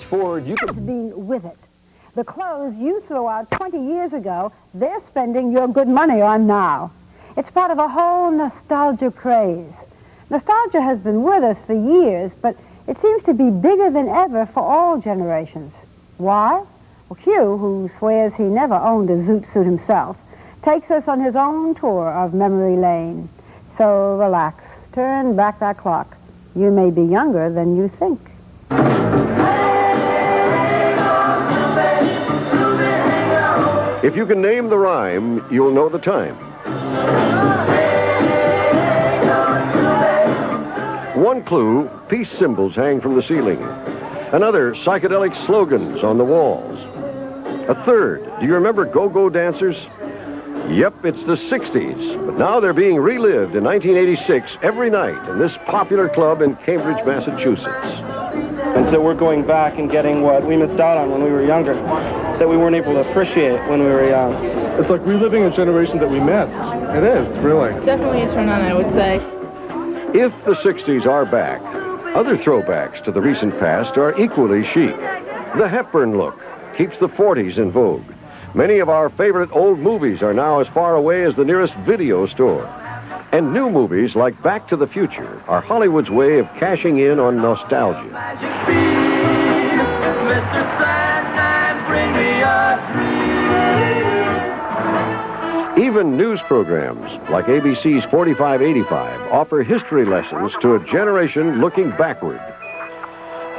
H. Ford, you could... Being with it. The clothes you threw out 20 years ago, they're spending your good money on now. It's part of a whole nostalgia craze. Nostalgia has been with us for years, but it seems to be bigger than ever for all generations. Why? Well, Hugh, who swears he never owned a zoot suit himself, takes us on his own tour of memory lane. So relax, turn back that clock. You may be younger than you think. If you can name the rhyme, you'll know the time. One clue, peace symbols hang from the ceiling. Another, psychedelic slogans on the walls. A third, do you remember go-go dancers? Yep, it's the 60s, but now they're being relived in 1986 every night in this popular club in Cambridge, Massachusetts. And so we're going back and getting what we missed out on when we were younger, that we weren't able to appreciate when we were young. It's like reliving a generation that we missed. It is, really. Definitely a turn on, I would say. If the 60s are back, other throwbacks to the recent past are equally chic. The Hepburn look keeps the 40s in vogue. Many of our favorite old movies are now as far away as the nearest video store. And new movies like Back to the Future are Hollywood's way of cashing in on nostalgia. Even news programs like ABC's 4585 offer history lessons to a generation looking backward.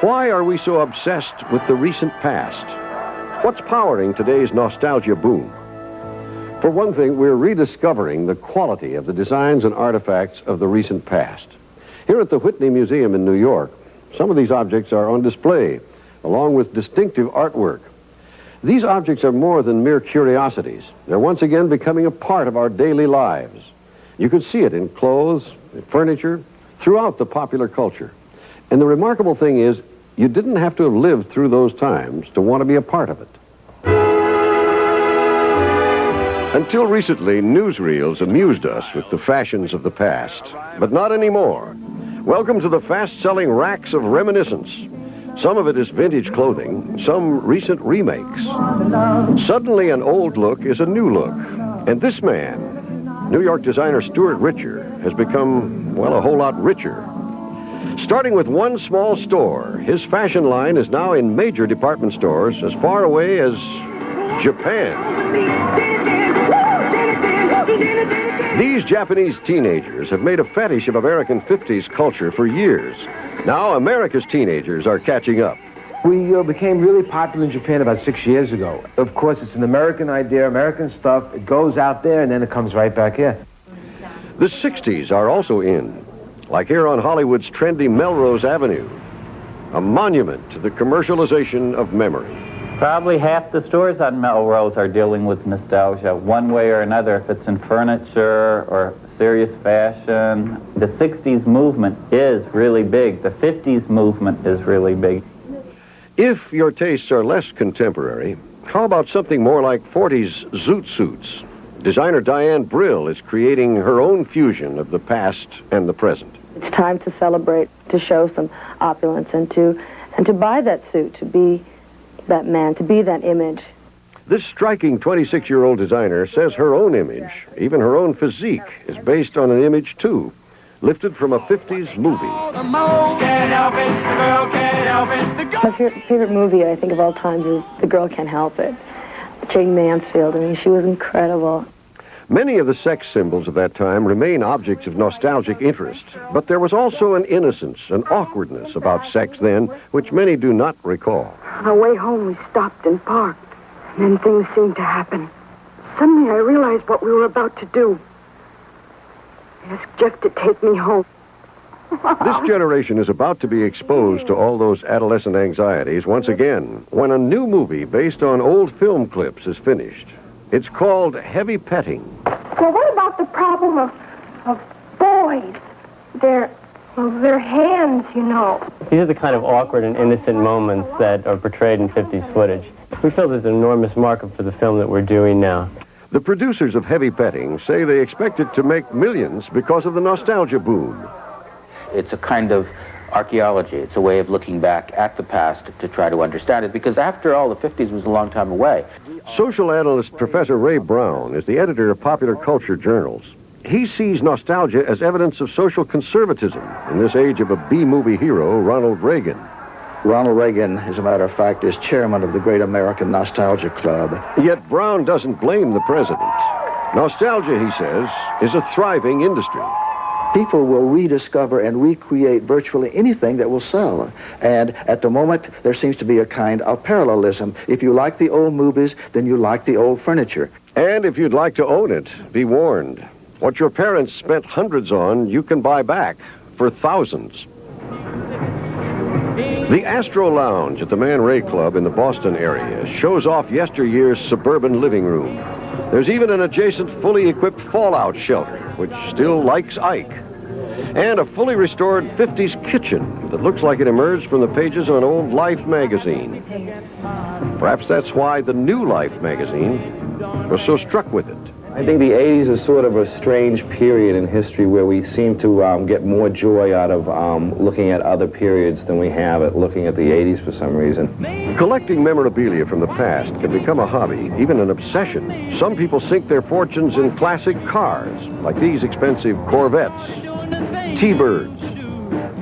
Why are we so obsessed with the recent past? What's powering today's nostalgia boom? For one thing, we're rediscovering the quality of the designs and artifacts of the recent past. Here at the Whitney Museum in New York, some of these objects are on display, along with distinctive artwork. These objects are more than mere curiosities. They're once again becoming a part of our daily lives. You can see it in clothes, in furniture, throughout the popular culture. And the remarkable thing is, you didn't have to have lived through those times to want to be a part of it. Until recently, newsreels amused us with the fashions of the past, but not anymore. Welcome to the fast-selling racks of reminiscence. Some of it is vintage clothing, some recent remakes. Suddenly an old look is a new look. And this man, New York designer Stuart Richer, has become, well, a whole lot richer. Starting with one small store, his fashion line is now in major department stores as far away as Japan. These Japanese teenagers have made a fetish of American 50s culture for years. Now America's teenagers are catching up. We became really popular in Japan about 6 years ago. Of course, it's an American idea, American stuff. It goes out there, and then it comes right back here. The 60s are also in, like here on Hollywood's trendy Melrose Avenue, a monument to the commercialization of memory. Probably half the stores on Melrose are dealing with nostalgia, one way or another, if it's in furniture or serious fashion. The 60s movement is really big. The 50s movement is really big. If your tastes are less contemporary, how about something more like 40s zoot suits? Designer Diane Brill is creating her own fusion of the past and the present. It's time to celebrate, to show some opulence, and to buy that suit, to be that man, to be that image. This striking 26-year-old designer says her own image, even her own physique, is based on an image, too, lifted from a 50s movie. My favorite movie, I think, of all times is The Girl Can't Help It. Jane Mansfield, I mean, she was incredible. Many of the sex symbols of that time remain objects of nostalgic interest, but there was also an innocence, an awkwardness about sex then, which many do not recall. On our way home, we stopped and parked, and then things seemed to happen. Suddenly, I realized what we were about to do. I asked Jeff to take me home. This generation is about to be exposed to all those adolescent anxieties once again when a new movie based on old film clips is finished. It's called Heavy Petting. Well, what about the problem of boys? Their hands, you know. These are the kind of awkward and innocent moments that are portrayed in 50s footage. We feel there's an enormous market for the film that we're doing now. The producers of Heavy Petting say they expect it to make millions because of the nostalgia boom. It's a kind of archaeology. It's a way of looking back at the past to try to understand it, because after all, the 50s was a long time away. Social analyst Professor Ray Brown is the editor of popular culture journals. He sees nostalgia as evidence of social conservatism in this age of a B-movie hero, Ronald Reagan. Ronald Reagan, as a matter of fact, is chairman of the Great American Nostalgia Club. Yet Brown doesn't blame the president. Nostalgia, he says, is a thriving industry. People will rediscover and recreate virtually anything that will sell. And at the moment, there seems to be a kind of parallelism. If you like the old movies, then you like the old furniture. And if you'd like to own it, be warned. What your parents spent hundreds on, you can buy back for thousands. The Astro Lounge at the Man Ray Club in the Boston area shows off yesteryear's suburban living room. There's even an adjacent fully equipped fallout shelter, which still likes Ike. And a fully restored 50s kitchen that looks like it emerged from the pages of an old Life magazine. Perhaps that's why the New Life magazine was so struck with it. I think the 80s is sort of a strange period in history where we seem to get more joy out of looking at other periods than we have at looking at the 80s for some reason. Collecting memorabilia from the past can become a hobby, even an obsession. Some people sink their fortunes in classic cars, like these expensive Corvettes, T-Birds,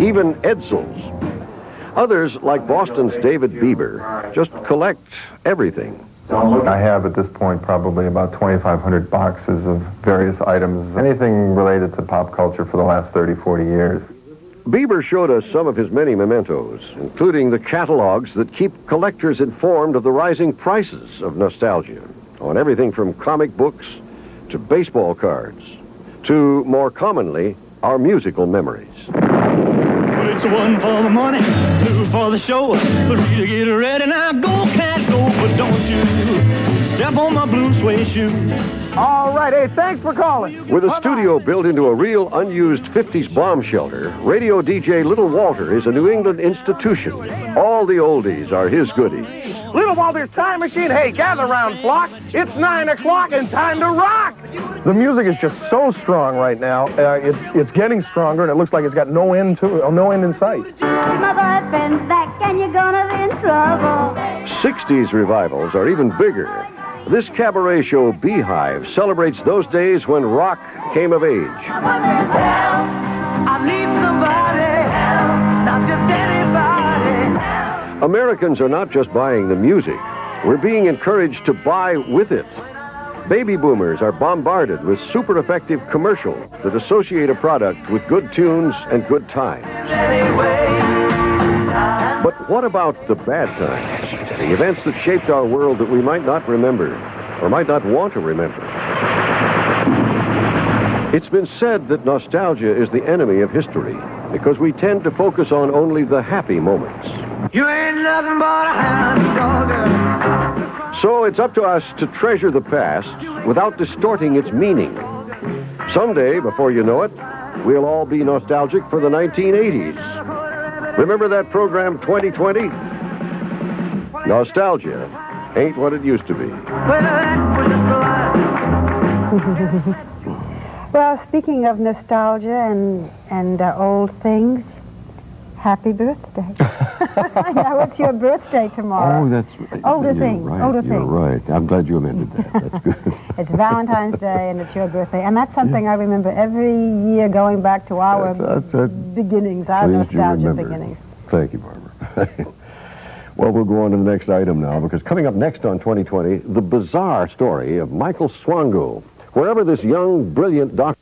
even Edsels. Others, like Boston's David Bieber, just collect everything. I have at this point probably about 2,500 boxes of various items, anything related to pop culture for the last 30, 40 years. Bieber showed us some of his many mementos, including the catalogs that keep collectors informed of the rising prices of nostalgia on everything from comic books to baseball cards to, more commonly, our musical memories. It's one for the money, two for the show, three to get ready. Now go, cat, go, but don't you step on my blue suede shoe. All right, hey, thanks for calling. With a studio built into a real unused 50s bomb shelter, radio DJ Little Walter is a New England institution. All the oldies are his goodies. Little Walter's Time Machine, hey, gather round, flock. It's 9 o'clock and time to rock. The music is just so strong right now. It's getting stronger, and it looks like it's got no end in sight. My boyfriend's back, and you're gonna be in trouble. 60s revivals are even bigger. This cabaret show, Beehive, celebrates those days when rock came of age. I need somebody, not just anybody. Americans are not just buying the music. We're being encouraged to buy with it. Baby boomers are bombarded with super effective commercials that associate a product with good tunes and good times. But what about the bad times? The events that shaped our world that we might not remember or might not want to remember. It's been said that nostalgia is the enemy of history because we tend to focus on only the happy moments. You ain't nothing but a hound dog. So it's up to us to treasure the past without distorting its meaning. Someday, before you know it, we'll all be nostalgic for the 1980s. Remember that program 2020? Nostalgia ain't what it used to be. Well, speaking of nostalgia and old things, happy birthday. Now, it's your birthday tomorrow. Oh, that's... Older you're things, right, older you're things. right. I'm glad you amended that. That's good. It's Valentine's Day, and it's your birthday. And that's something I remember every year going back to our beginnings, our Pleased you nostalgia remembered. beginnings. Thank you, Barbara. Well, we'll go on to the next item now, because coming up next on 2020, the bizarre story of Michael Swango. Wherever this young, brilliant doctor...